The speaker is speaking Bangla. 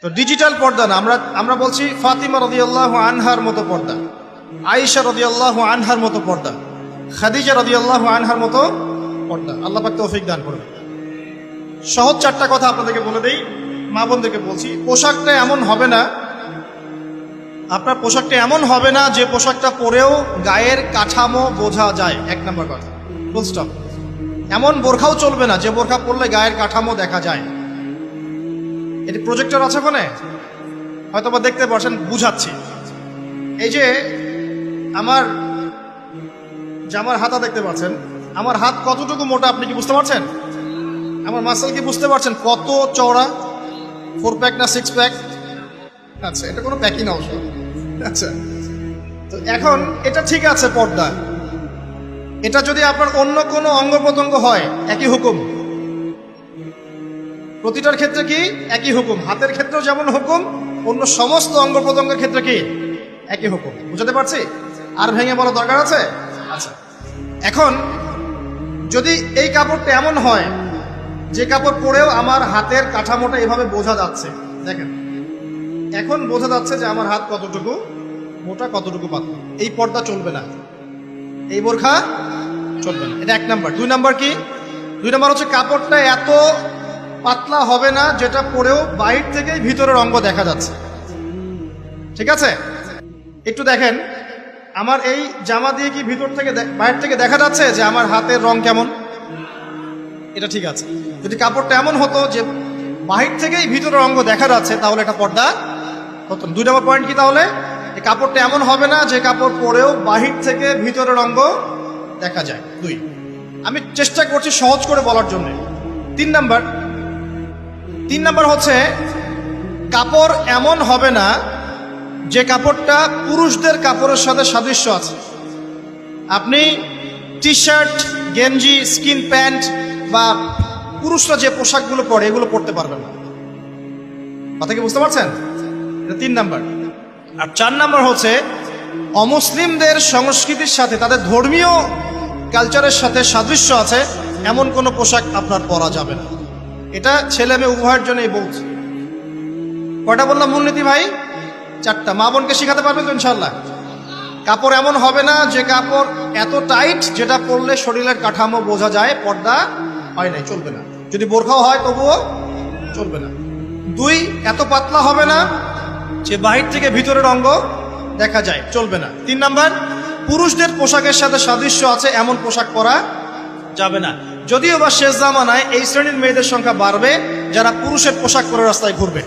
তো ডিজিটাল পর্দা না, আমরা বলছি ফাতিমা রাদিয়াল্লাহু আনহার মতো পর্দা, আয়েশা রাদিয়াল্লাহু আনহার মতো পর্দা, খাদিজা রাদিয়াল্লাহু আনহার মতো পর্দা। আল্লাহ পাক তৌফিক দান করুন। সহজ চারটা কথা আপনাদেরকে বলে দেই, মা বোনদেরকে বলছি। পোশাকটা এমন হবে না, আপনার পোশাকটা এমন হবে না যে পোশাকটা পরেও গায়ের কাঠামো বোঝা যায়। এক নম্বর কথা, ফুল স্টপ। এমন বোরখাও চলবে না যে বোরখা পরলে গায়ের কাঠামো দেখা যায়। এটি প্রজেক্টর আছে ওখানে, হয়তো বা দেখতে পাচ্ছেন, বুঝাচ্ছি। এই যে আমার জামার হাতা দেখতে পাচ্ছেন, আমার হাত কতটুকু মোটা আপনি কি বুঝতে পারছেন? আমার মাসল কি বুঝতে পারছেন কত চওড়া? 4 প্যাক না 6 প্যাক? আচ্ছা, এটা কোনো প্যাকই না অবশ্য। আচ্ছা, তো এখন এটা ঠিক আছে পর্দা। এটা যদি আপনার অন্য কোনো অঙ্গ প্রত্যঙ্গ হয় একই হুকুম। প্রতিটার ক্ষেত্রে কি একই হুকুম? হাতের ক্ষেত্রেও যেমন হুকুম, অন্য সমস্ত অঙ্গ প্রত্যঙ্গের ক্ষেত্রে কি একই হুকুম। বুঝতে পারছি? আর ভেঙে বলা দরকার আছে? আচ্ছা, এখন যদি এই কাপড়টা এমন হয় যে কাপড় পরেও আমার হাতের কাঠামোটা এভাবে বোঝা যাচ্ছে, দেখেন এখন বোঝা যাচ্ছে যে আমার হাত কতটুকু মোটা কতটুকু পাতলা, এই পর্দা চলবে না, এই বোরখা চলবে না। এটা 1 নাম্বার। 2 নাম্বার কি? 2 নাম্বার হচ্ছে কাপড়টা এত পাতলা হবে না যেটা পরেও বাইরে থেকেই ভিতরের অঙ্গ দেখা যাচ্ছে। ঠিক আছে? একটু দেখেন, আমার এই জামা দিয়ে কি ভিতর থেকে বাইরে থেকে দেখা যাচ্ছে যে আমার হাতের রং কেমন? এটা ঠিক আছে। যদি কাপড়টা এমন হতো যে বাহির থেকেই ভিতরের অঙ্গ দেখা যাচ্ছে, তাহলে এটা পর্দা হতো। 2 নম্বর পয়েন্ট কি তাহলে? এই কাপড়টা এমন হবে না যে কাপড় পরেও বাহির থেকে ভিতরের অঙ্গ দেখা যায়। 2। আমি চেষ্টা করছি সহজ করে বলার জন্য। 3 নাম্বার হচ্ছে কাপড় এমন হবে না যে কাপড়টা পুরুষদের কাপড়ের সাথে সাদৃশ্য আছে। আপনি টি শার্ট, গেঞ্জি, স্কিন প্যান্ট বা পুরুষরা যে পোশাকগুলো পরে এগুলো পরতে পারবেন না। কথা কি বুঝতে পারছেন? এটা 3 নাম্বার। আর 4 নাম্বার হচ্ছে অমুসলিমদের সংস্কৃতির সাথে, তাদের ধর্মীয় কালচারের সাথে সাদৃশ্য আছে এমন কোনো পোশাক আপনার পরা যাবে না। এটা ছেলে মেয়ে উভয়ের জন্যই বলছি। কয়টা বললাম মূলনীতি ভাই? 4টা। মা বোনকে শিখাতে পারবেন তো ইনশাল্লাহ? কাপড় এমন হবে না যে কাপড় এত টাইট যেটা পরলে শরীরের কাঠামো বোঝা যায়, পর্দা হয় নাই, চলবে না। যদি বোরখাও হয় তবুও চলবে না। 2, এত পাতলা হবে না যে বাহির থেকে ভিতরের অঙ্গ দেখা যায়, চলবে না। 3 নাম্বার, পুরুষদের পোশাকের সাথে সাদৃশ্য আছে এমন পোশাক পরা যাবে না। যদিও বা শেষ জামানায় এই শ্রেণীর মেয়েদের সংখ্যা বাড়বে যারা পুরুষের পোশাক পরে রাস্তায় ঘুরবে।